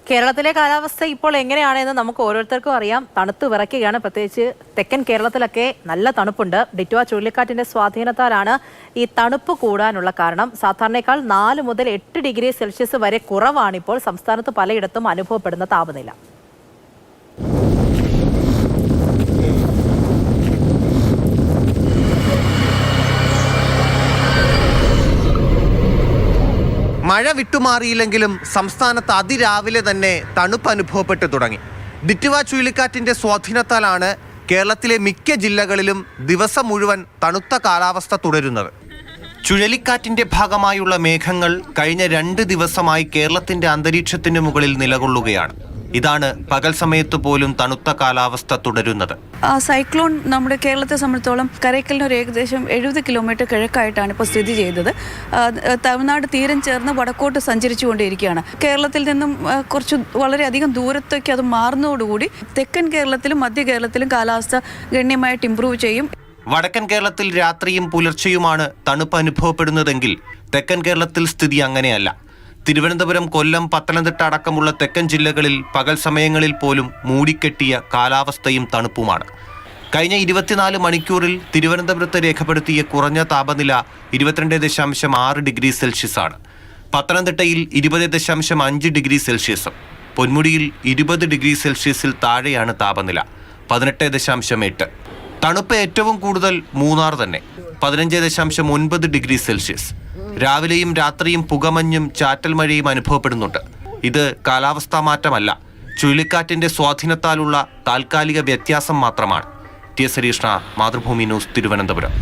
കേരളത്തിലെ കാലാവസ്ഥ ഇപ്പോൾ എങ്ങനെയാണെന്ന് നമുക്ക് ഓരോരുത്തർക്കും അറിയാം. തണുത്ത് വിറയ്ക്കുകയാണ്. പ്രത്യേകിച്ച് തെക്കൻ കേരളത്തിലൊക്കെ നല്ല തണുപ്പുണ്ട്. ഡിറ്റ്വ ചുഴലിക്കാറ്റിന്റെ സ്വാധീനത്താലാണ് ഈ തണുപ്പ് കൂടാനുള്ള കാരണം. സാധാരണയേക്കാൾ 4 മുതൽ 8 ഡിഗ്രി സെൽഷ്യസ് വരെ കുറവാണിപ്പോൾ സംസ്ഥാനത്ത് പലയിടത്തും അനുഭവപ്പെടുന്ന താപനില. മഴ വിട്ടുമാറിയില്ലെങ്കിലും സംസ്ഥാനത്ത് അതിരാവിലെ തന്നെ തണുപ്പ് അനുഭവപ്പെട്ടു തുടങ്ങി. ഡിറ്റ്വ ചുഴലിക്കാറ്റിന്റെ സ്വാധീനത്താലാണ് കേരളത്തിലെ മിക്ക ജില്ലകളിലും ദിവസം മുഴുവൻ തണുത്ത കാലാവസ്ഥ തുടരുന്നത്. ചുഴലിക്കാറ്റിന്റെ ഭാഗമായുള്ള മേഘങ്ങൾ കഴിഞ്ഞ 2 ദിവസമായി കേരളത്തിന്റെ അന്തരീക്ഷത്തിന് മുകളിൽ നിലകൊള്ളുകയാണ്. ഇതാണ് പകൽ സമയത്ത് പോലും തണുത്ത കാലാവസ്ഥ തുടരുന്നത്. സൈക്ലോൺ നമ്മുടെ കേരളത്തെ സംബന്ധിച്ചോളം കരയ്ക്കലിന് ഒരു ഏകദേശം 70 കിലോമീറ്റർ കിഴക്കായിട്ടാണ് ഇപ്പോൾ സ്ഥിതി ചെയ്തത്. തമിഴ്നാട് തീരം ചേർന്ന് വടക്കോട്ട് സഞ്ചരിച്ചുകൊണ്ടിരിക്കുകയാണ്. കേരളത്തിൽ നിന്നും കുറച്ച് വളരെയധികം ദൂരത്തേക്ക് അത് മാറുന്നതോടുകൂടി തെക്കൻ കേരളത്തിലും മധ്യ കേരളത്തിലും കാലാവസ്ഥ ഗണ്യമായിട്ട് ഇംപ്രൂവ് ചെയ്യും. വടക്കൻ കേരളത്തിൽ രാത്രിയും പുലർച്ചെയുമാണ് തണുപ്പ് അനുഭവപ്പെടുന്നതെങ്കിൽ തെക്കൻ കേരളത്തിൽ സ്ഥിതി അങ്ങനെയല്ല. തിരുവനന്തപുരം, കൊല്ലം, പത്തനംതിട്ട അടക്കമുള്ള തെക്കൻ ജില്ലകളിൽ പകൽ സമയങ്ങളിൽ പോലും മൂടിക്കെട്ടിയ കാലാവസ്ഥയും തണുപ്പുമാണ്. കഴിഞ്ഞ 24 മണിക്കൂറിൽ തിരുവനന്തപുരത്ത് രേഖപ്പെടുത്തിയ കുറഞ്ഞ താപനില 22.6 ഡിഗ്രി സെൽഷ്യസ് ആണ്. പത്തനംതിട്ടയിൽ 20.5 ഡിഗ്രി സെൽഷ്യസും പൊന്മുടിയിൽ 20 ഡിഗ്രി സെൽഷ്യസിൽ താഴെയാണ് താപനില 18.8. തണുപ്പ് ഏറ്റവും കൂടുതൽ മൂന്നാർ തന്നെ 15.9 ഡിഗ്രി സെൽഷ്യസ്. രാവിലെയും രാത്രിയും പുകമഞ്ഞും ചാറ്റൽ മഴയും അനുഭവപ്പെടുന്നുണ്ട്. ഇത് കാലാവസ്ഥാ മാറ്റമല്ല, ചുഴലിക്കാറ്റിന്റെ സ്വാധീനത്താലുള്ള താൽക്കാലിക വ്യത്യാസം മാത്രമാണ്. T S Harishna, Mathrubhumi news, Thiruvananthapuram.